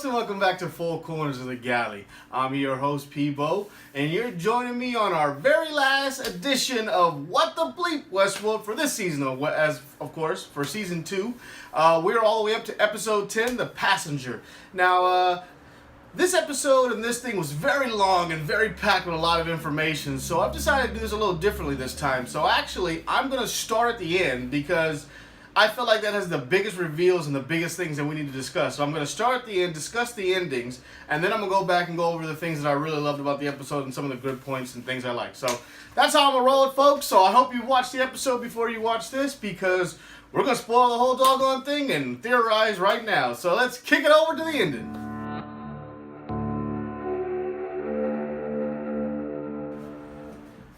folks, and welcome back to Four Corners of the Galley. I'm your host PBO, and you're joining me on our very last edition of What the Bleep Westworld for this season, of course, for season 2. We're all the way up to episode 10, The Passenger. Now, this episode and this thing was very long and very packed with a lot of information, so I've decided to do this a little differently this time. So actually, I'm going to start at the end because I feel like that has the biggest reveals and the biggest things that we need to discuss. So I'm going to start at the end, discuss the endings, and then I'm going to go back and go over the things that I really loved about the episode and some of the good points and things I like. So that's how I'm going to roll it, folks. So I hope you watch the episode before you watch this, because we're going to spoil the whole doggone thing and theorize right now. So let's kick it over to the ending.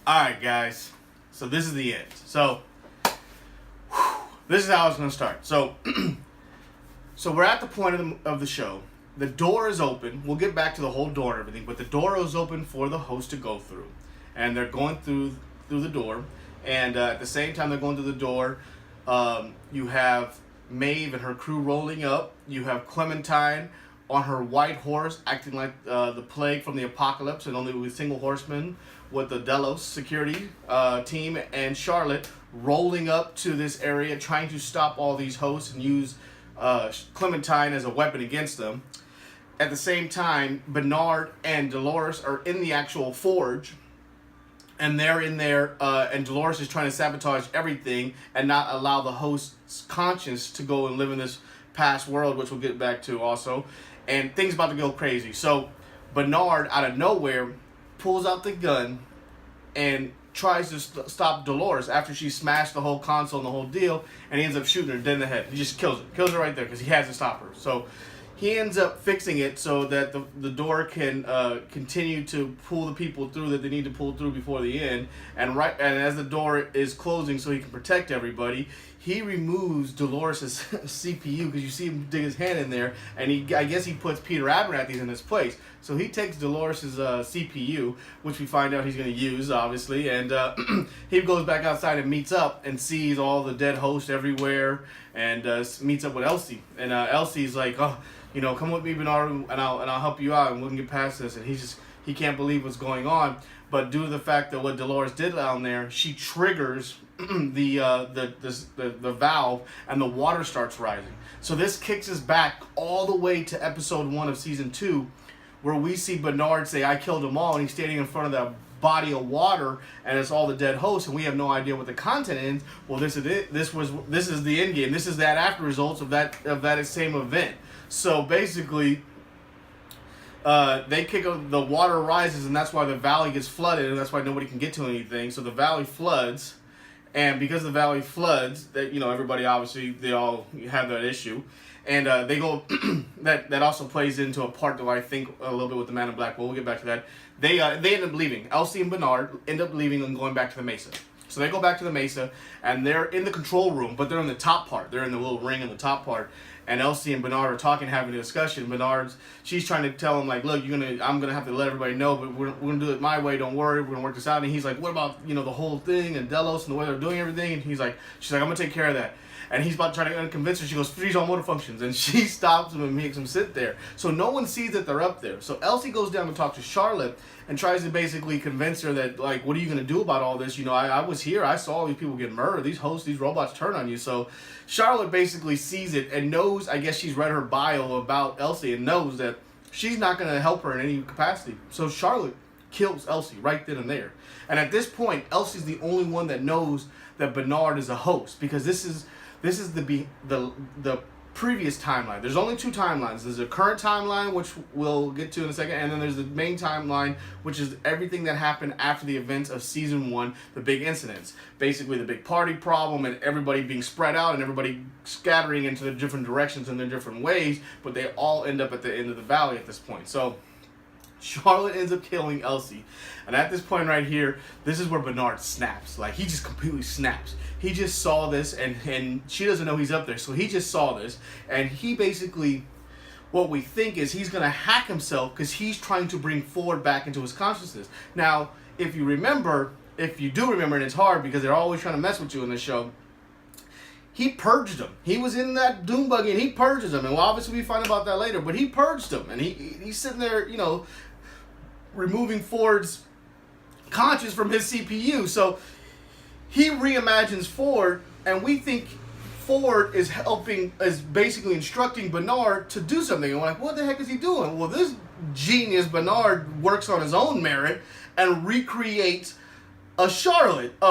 Alright, guys. So this is the end. So this is how it's going to start. So, we're at the point of the show. The door is open. We'll get back to the whole door and everything, but the door is open for the host to go through. And they're going through the door. And at the same time they're going through the door, you have Maeve and her crew rolling up. You have Clementine on her white horse, acting like the plague from the apocalypse, and only with single horsemen, with the Delos security team, and Charlotte rolling up to this area, trying to stop all these hosts and use Clementine as a weapon against them. At the same time, Bernard and Dolores are in the actual forge, and they're in there, and Dolores is trying to sabotage everything and not allow the host's conscience to go and live in this past world, which we'll get back to also. And things about to go crazy. So Bernard, out of nowhere, pulls out the gun and tries to stop Dolores after she smashed the whole console and the whole deal, and he ends up shooting her dead in the head. He just kills her right there because he has to stop her. So he ends up fixing it so that the door can continue to pull the people through that they need to pull through before the end. And as the door is closing so he can protect everybody, he removes Dolores' CPU, because you see him dig his hand in there, and I guess he puts Peter Abernathy's in his place. So he takes Dolores' CPU, which we find out he's going to use, obviously, and he goes back outside and meets up and sees all the dead hosts everywhere, and meets up with Elsie. And Elsie's like, oh, come with me, Bernard, and I'll help you out, and we can get past this. And he can't believe what's going on. But due to the fact that what Dolores did down there, she triggers the valve, and the water starts rising. So this kicks us back all the way to episode 1 of season 2, where we see Bernard say, "I killed them all," and he's standing in front of that body of water, and it's all the dead hosts, and we have no idea what the content is. Well, this is it. This is the end game. This is that after results of that same event. So basically, they kick up, the water rises, and that's why the valley gets flooded, and that's why nobody can get to anything. So the valley floods, and because the valley floods, that everybody obviously, they all have that issue, and they go. that also plays into a part that I think a little bit with the Man in Black. But we'll get back to that. They end up leaving. Elsie and Bernard end up leaving and going back to the Mesa. So they go back to the Mesa, and they're in the control room, but they're in the top part. They're in the little ring in the top part. And Elsie and Bernard are talking, having a discussion. She's trying to tell him, like, look, I'm gonna have to let everybody know, but we're gonna do it my way. Don't worry, we're gonna work this out. And he's like, what about the whole thing and Delos and the way they're doing everything? And she's like, I'm gonna take care of that. And he's about to try to convince her. She goes, freeze all motor functions, and she stops him and makes him sit there. So no one sees that they're up there. So Elsie goes down to talk to Charlotte and tries to basically convince her that, like, what are you going to do about all this? I was here. I saw all these people get murdered. These hosts, these robots turn on you. So Charlotte basically sees it and knows, I guess she's read her bio about Elsie and knows that she's not going to help her in any capacity. So Charlotte kills Elsie right then and there. And at this point, Elsie's the only one that knows that Bernard is a host, because this is the previous timeline. There's only 2 timelines. There's a current timeline, which we'll get to in a second, and then there's the main timeline, which is everything that happened after the events of season 1, the big incidents. Basically the big party problem and everybody being spread out and everybody scattering into the different directions in their different ways, but they all end up at the end of the valley at this point. So Charlotte ends up killing Elsie. And at this point right here, this is where Bernard snaps. Like, he just completely snaps. He just saw this, and she doesn't know he's up there. So he just saw this, and he basically, what we think is he's going to hack himself because he's trying to bring Ford back into his consciousness. Now, if you do remember, and it's hard because they're always trying to mess with you in this show, he purged them. He was in that doom buggy and he purges them. And obviously we find about that later, but he purged them. And he's sitting there, you know, removing Ford's conscience from his CPU. So he reimagines Ford, and we think Ford is basically instructing Bernard to do something. And we're like, what the heck is he doing? Well, this genius Bernard works on his own merit and recreates a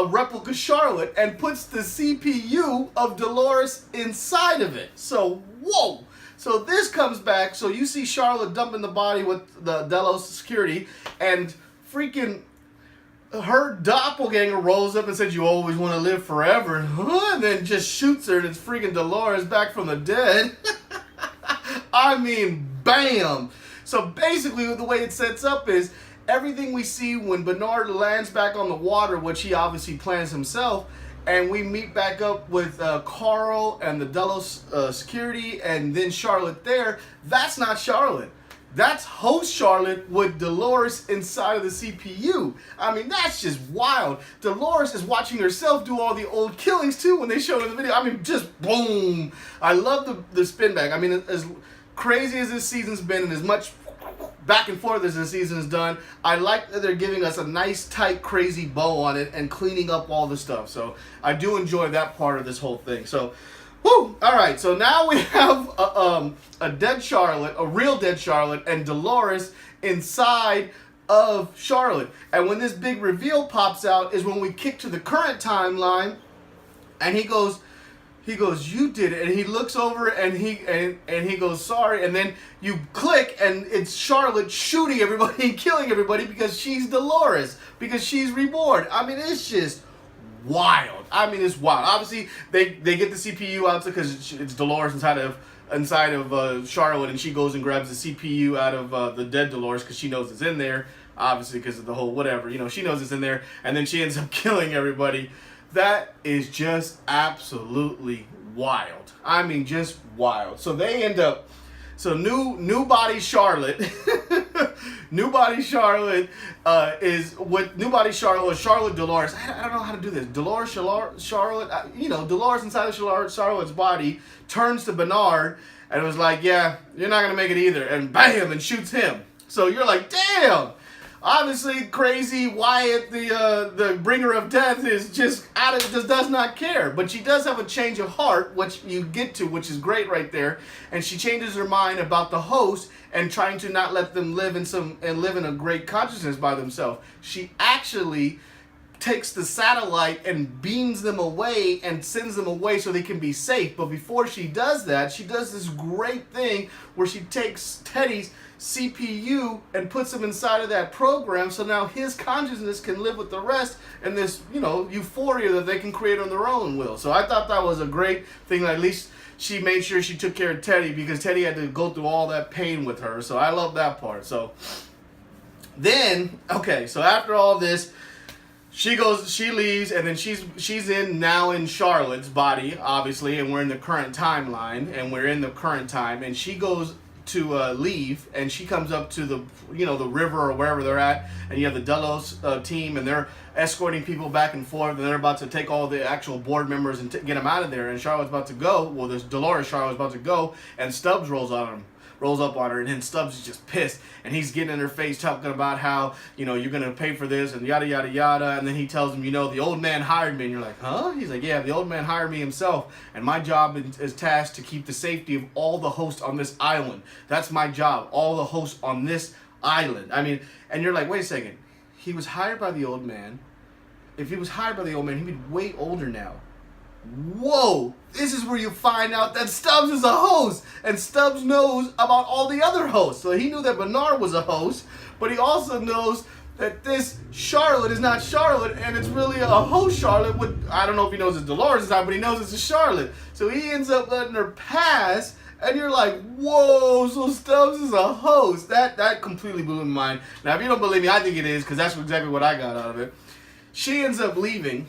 replica Charlotte, and puts the CPU of Dolores inside of it. So, whoa! So this comes back, so you see Charlotte dumping the body with the Delos security, and freaking her doppelganger rolls up and says, you always want to live forever, and then just shoots her, and it's freaking Dolores back from the dead. I mean, bam! So basically the way it sets up is, everything we see when Bernard lands back on the water, which he obviously plans himself, and we meet back up with Carl and the Delos security, and then Charlotte there, that's not Charlotte. That's host Charlotte with Dolores inside of the CPU. I mean, that's just wild. Dolores is watching herself do all the old killings too when they show it in the video. I mean, just boom. I love the spin back. I mean, as crazy as this season's been and as much back and forth as the season is done, I like that they're giving us a nice, tight, crazy bow on it and cleaning up all the stuff. So I do enjoy that part of this whole thing. So, whoo! All right, so now we have a dead Charlotte, a real dead Charlotte, and Dolores inside of Charlotte. And when this big reveal pops out is when we kick to the current timeline, and he goes, you did it, and he looks over and he goes, sorry, and then you click and it's Charlotte shooting everybody and killing everybody because she's Dolores, because she's reborn. I mean, it's just wild. I mean, it's wild. Obviously, they get the CPU out because it's Dolores inside of Charlotte, and she goes and grabs the CPU out of the dead Dolores because she knows it's in there, obviously because of the whole whatever, you know, she knows it's in there, and then she ends up killing everybody. That is just absolutely wild. I mean, just wild. So they end up, so new body Charlotte, new body Charlotte is with new body Charlotte Dolores. I don't know how to do this. Dolores Charlotte, you know, Dolores inside of Charlotte's body turns to Bernard and was like, yeah, you're not gonna make it either, and bam, and shoots him. So you're like, damn. Obviously, crazy Wyatt, the bringer of death, is just does not care. But she does have a change of heart, which you get to, which is great right there. And she changes her mind about the host and trying to not let them live in a great consciousness by themselves. She actually takes the satellite and beams them away and sends them away so they can be safe. But before she does that, she does this great thing where she takes Teddy's CPU and puts him inside of that program, so now his consciousness can live with the rest in this, you know, euphoria that they can create on their own will. So I thought that was a great thing. At least she made sure she took care of Teddy, because Teddy had to go through all that pain with her. So I love that part. So then, okay, so after all this, she leaves, and then she's in Charlotte's body, obviously, and we're in the current timeline, and we're in the current time, and she goes to leave, and she comes up to the river or wherever they're at, and you have the Delos team, and they're escorting people back and forth, and they're about to take all the actual board members and get them out of there, and Charlotte's about to go. Well, there's Charlotte's about to go, and Stubbs rolls up on her, and then Stubbs is just pissed, and he's getting in her face talking about how, you know, you're gonna pay for this and yada yada yada, and then he tells him, you know, the old man hired me, and you're like, huh? He's like, yeah, the old man hired me himself, and my job is tasked to keep the safety of all the hosts on this island. That's my job, all the hosts on this island. I mean, and you're like, wait a second, he was hired by the old man. If he was hired by the old man, he'd be way older now. Whoa, this is where you find out that Stubbs is a host, and Stubbs knows about all the other hosts. So he knew that Bernard was a host, but he also knows that this Charlotte is not Charlotte, and it's really a host Charlotte with, I don't know if he knows it's Dolores inside, but he knows it's a Charlotte. So he ends up letting her pass, and you're like, whoa, so Stubbs is a host. That completely blew my mind. Now, if you don't believe me, I think it is, because that's exactly what I got out of it. She ends up leaving.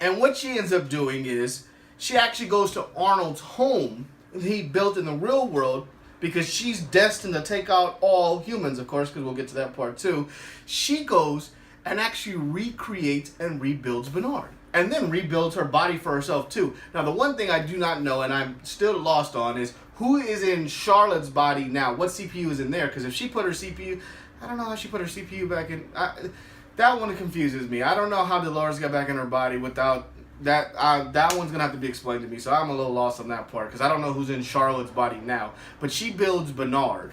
And what she ends up doing is she actually goes to Arnold's home he built in the real world, because she's destined to take out all humans, of course, because we'll get to that part too. She goes and actually recreates and rebuilds Bernard. And then rebuilds her body for herself too. Now the one thing I do not know, and I'm still lost on, is who is in Charlotte's body now? What CPU is in there? Because if she put her CPU, I don't know how she put her CPU back in. That one confuses me. I don't know how Dolores got back in her body without that. That one's gonna have to be explained to me. So I'm a little lost on that part because I don't know who's in Charlotte's body now. But she builds Bernard.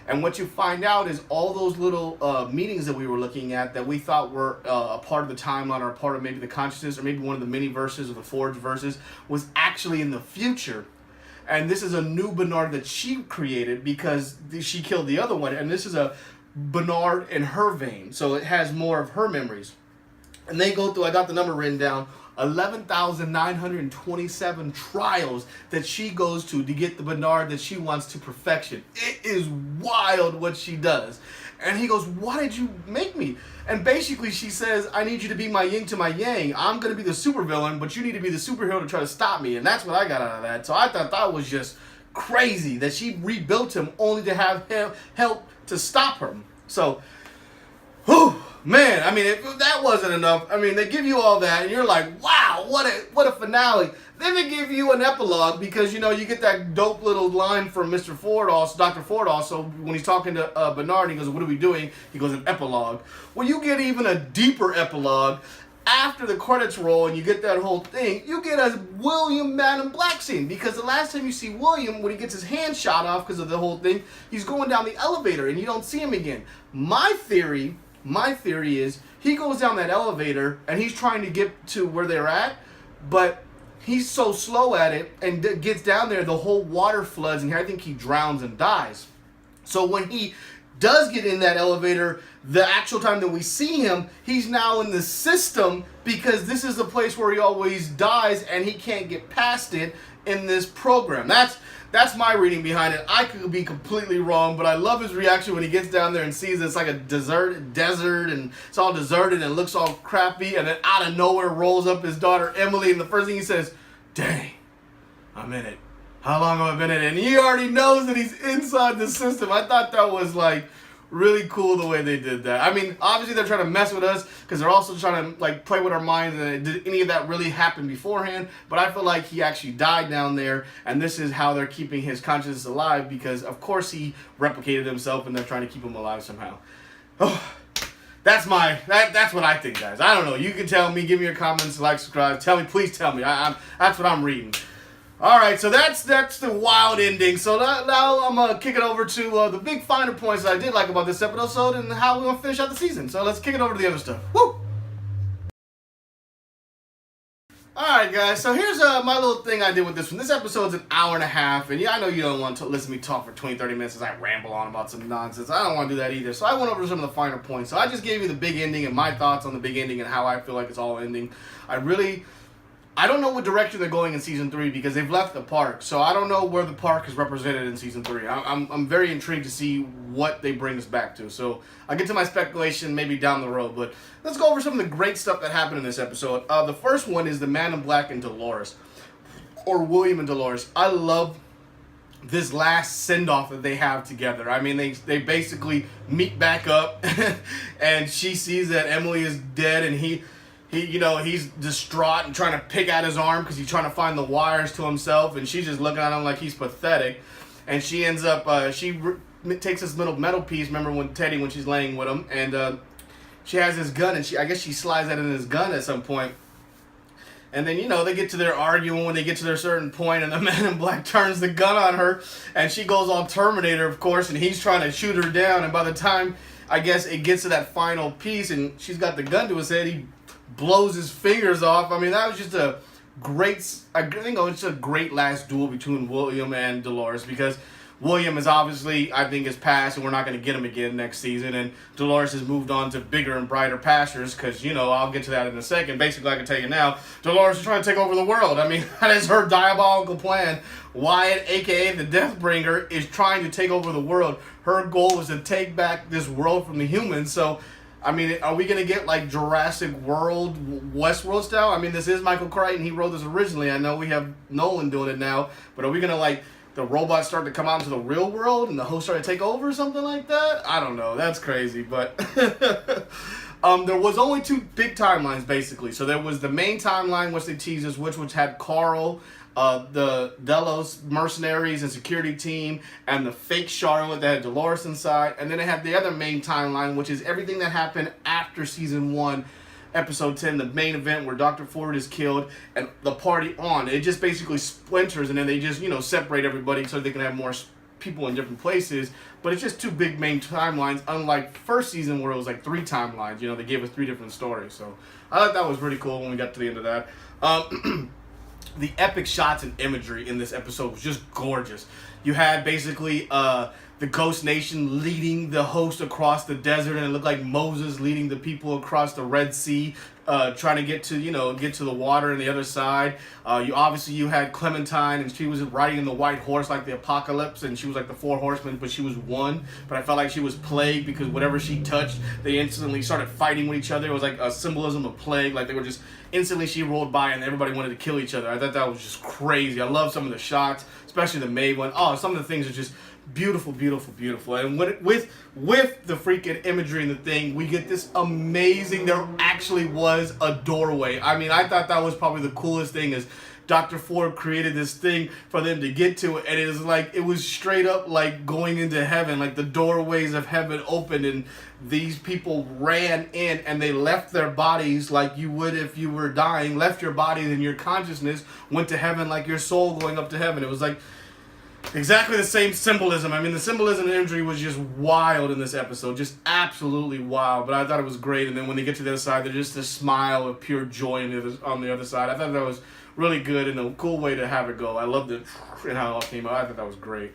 And what you find out is all those little meetings that we were looking at that we thought were a part of the timeline or a part of maybe the consciousness or maybe one of the mini verses or the forged verses was actually in the future. And this is a new Bernard that she created because she killed the other one. And this is a Bernard in her vein. So it has more of her memories. And they go through, I got the number written down, 11,927 trials that she goes to get the Bernard that she wants to perfection. It is wild what she does. And he goes, why did you make me? And basically she says, I need you to be my yin to my yang. I'm going to be the supervillain, but you need to be the superhero to try to stop me. And that's what I got out of that. So I thought that was just crazy that she rebuilt him only to have him help to stop her. So, whew. Man, I mean, if that wasn't enough, I mean, they give you all that, and you're like, wow, what a finale. Then they give you an epilogue, because, you know, you get that dope little line from Mr. Ford also, Dr. Ford also, when he's talking to Bernard, he goes, what are we doing? He goes, an epilogue. Well, you get even a deeper epilogue. After the credits roll and you get that whole thing, you get a William Man in Black scene, because the last time you see William, when he gets his hand shot off because of the whole thing, he's going down the elevator, and you don't see him again. My theory is he goes down that elevator and he's trying to get to where they're at, but he's so slow at it and gets down there, the whole water floods and I think he drowns and dies. So when he does get in that elevator, the actual time that we see him, he's now in the system, because this is the place where he always dies and he can't get past it in this program. That's my reading behind it. I could be completely wrong, but I love his reaction when he gets down there and sees it's like a desert, and it's all deserted and looks all crappy, and then out of nowhere rolls up his daughter Emily, and the first thing he says, dang, I'm in it. How long have I been in it? And he already knows that he's inside the system. I thought that was like really cool the way they did that. I mean, obviously they're trying to mess with us because they're also trying to like play with our minds, and did any of that really happen beforehand? But I feel like he actually died down there, and this is how they're keeping his consciousness alive, because of course he replicated himself and they're trying to keep him alive somehow. Oh, that's what I think, guys. I don't know. You can tell me, give me your comments, like, subscribe, please tell me. That's what I'm reading. Alright, so that's the wild ending. So now I'm going to kick it over to the big finer points that I did like about this episode and how we're going to finish out the season. So let's kick it over to the other stuff. Woo! Alright guys, so here's my little thing I did with this one. This episode's an hour and a half, and yeah, I know you don't want to listen to me talk for 20-30 minutes as I ramble on about some nonsense. I don't want to do that either. So I went over some of the finer points. So I just gave you the big ending and my thoughts on the big ending and how I feel like it's all ending. I don't know what direction they're going in Season 3 because they've left the park. So I don't know where the park is represented in Season 3. I'm very intrigued to see what they bring us back to. So I'll get to my speculation maybe down the road. But let's go over some of the great stuff that happened in this episode. The first one is the Man in Black and Dolores. Or William and Dolores. I love this last send-off that they have together. I mean, they basically meet back up. And she sees that Emily is dead, and he's distraught and trying to pick at his arm because he's trying to find the wires to himself, and she's just looking at him like he's pathetic. And she ends up, takes this little metal piece, remember when she's laying with him, and she has his gun, and I guess she slides that in his gun at some point. And then, they get to their arguing when they get to their certain point, and the Man in Black turns the gun on her, and she goes all Terminator, of course, and he's trying to shoot her down, and by the time, I guess, it gets to that final piece, and she's got the gun to his head, he blows his fingers off. I mean, that was just a great last duel between William and Dolores, because William is obviously, I think, is passed, and we're not going to get him again next season, and Dolores has moved on to bigger and brighter pastures, because, I'll get to that in a second. Basically, I can tell you now, Dolores is trying to take over the world. I mean, that is her diabolical plan. Wyatt, a.k.a. the Deathbringer, is trying to take over the world. Her goal is to take back this world from the humans, so I mean, are we going to get like Jurassic World, Westworld style? I mean, this is Michael Crichton. He wrote this originally. I know we have Nolan doing it now. But are we going to the robots start to come out into the real world and the hosts start to take over or something like that? I don't know. That's crazy. But There was only two big timelines, basically. So there was the main timeline, which they teased us, which had Carl, the Delos mercenaries and security team, and the fake Charlotte that had Dolores inside. And then they had the other main timeline, which is everything that happened after season 1, episode 10, the main event where Dr. Ford is killed, and the party on. It just basically splinters, and then they just, separate everybody so they can have more people in different places. But it's just two big main timelines, unlike first season where it was like 3 timelines. They gave us 3 different stories. So I thought that was really cool when we got to the end of that. The epic shots and imagery in this episode was just gorgeous. You had basically the Ghost Nation leading the host across the desert, and it looked like Moses leading the people across the Red Sea, trying to get to the water on the other side. You had Clementine, and she was riding the white horse like the apocalypse, and she was like the 4 horsemen, but she was one. But I felt like she was plague because whatever she touched, they instantly started fighting with each other. It was like a symbolism of plague, like they were just instantly she rolled by and everybody wanted to kill each other. I thought that was just crazy. I love some of the shots, especially the May one. Oh, some of the things are just beautiful, beautiful, beautiful. And with the freaking imagery and the thing, we get this amazing, there actually was a doorway. I mean, I thought that was probably the coolest thing is Dr. Ford created this thing for them to get to it, and it was straight up like going into heaven, like the doorways of heaven opened, and these people ran in, and they left their bodies like you would if you were dying, left your body, and your consciousness went to heaven like your soul going up to heaven. It was like exactly the same symbolism. I mean, the symbolism and imagery was just wild in this episode, just absolutely wild. But I thought it was great. And then when they get to the other side, they're just a smile of pure joy on the other side. I thought that was really good and a cool way to have it go. I loved it and how it all came out. I thought that was great.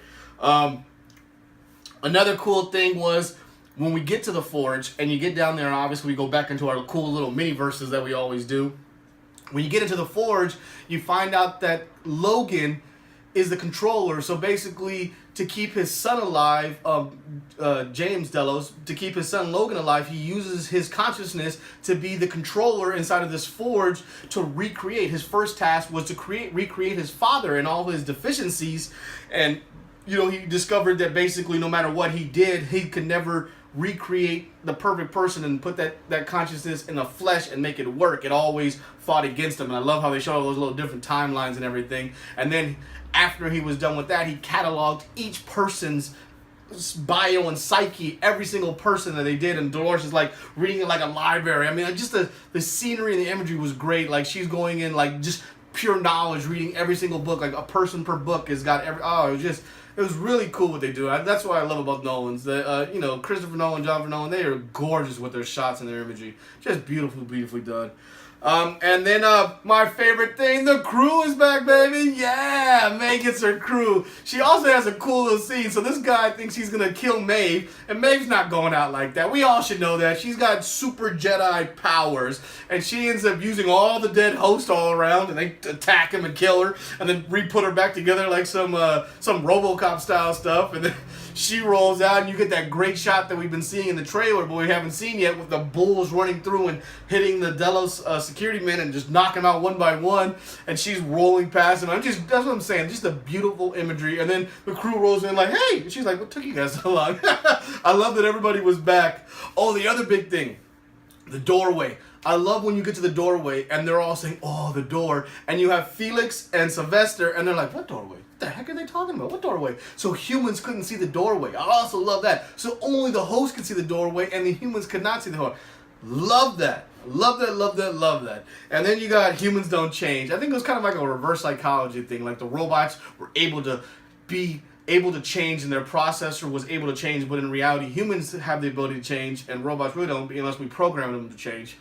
Another cool thing was when we get to the Forge and you get down there, and obviously we go back into our cool little mini verses that we always do. When you get into the Forge, you find out that Logan is the controller. So basically, to keep his son alive, James Delos, to keep his son Logan alive, he uses his consciousness to be the controller inside of this forge to recreate. His first task was to recreate his father and all his deficiencies. And, he discovered that basically no matter what he did, he could never recreate the perfect person and put that consciousness in the flesh and make it work. It always fought against him. And I love how they show all those little different timelines and everything. And then after he was done with that, he cataloged each person's bio and psyche, every single person that they did, and Dolores is like reading it like a library. I mean, just the scenery and the imagery was great. Like she's going in like just pure knowledge, reading every single book, like a person per book has got it was really cool what they do. That's what I love about Nolan's. Christopher Nolan, Jonathan Nolan, they are gorgeous with their shots and their imagery. Just beautifully, beautifully done. And then my favorite thing, the crew is back, baby. Yeah, May gets her crew. She also has a cool little scene. So this guy thinks he's going to kill Maeve, and Maeve's not going out like that. We all should know that. She's got super Jedi powers, and she ends up using all the dead hosts all around, and they attack him and kill her, and then re-put her back together like some RoboCop style stuff, and then she rolls out, and you get that great shot that we've been seeing in the trailer, but we haven't seen yet, with the bulls running through and hitting the Delos security men and just knocking them out one by one, and she's rolling past them. That's what I'm saying, just the beautiful imagery. And then the crew rolls in like, hey, and she's like, what took you guys so long? I love that everybody was back. Oh, the other big thing, the doorway. I love when you get to the doorway and they're all saying, oh, the door, and you have Felix and Sylvester, and they're like, what doorway? What the heck are they talking about? What doorway? So humans couldn't see the doorway. I also love that. So only the host could see the doorway and the humans could not see the doorway. Love that. Love that, love that, love that. And then you got humans don't change. I think it was kind of like a reverse psychology thing. Like the robots were able to change and their processor was able to change, but in reality humans have the ability to change and robots really don't unless we program them to change.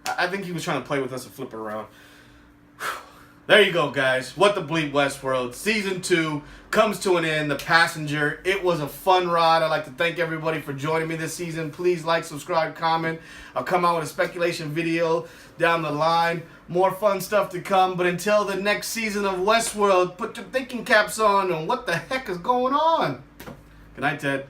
I think he was trying to play with us and flip it around. There you go, guys. What the Bleep Westworld. Season 2 comes to an end. The Passenger. It was a fun ride. I'd like to thank everybody for joining me this season. Please like, subscribe, comment. I'll come out with a speculation video down the line. More fun stuff to come. But until the next season of Westworld, put your thinking caps on what the heck is going on. Good night, Ted.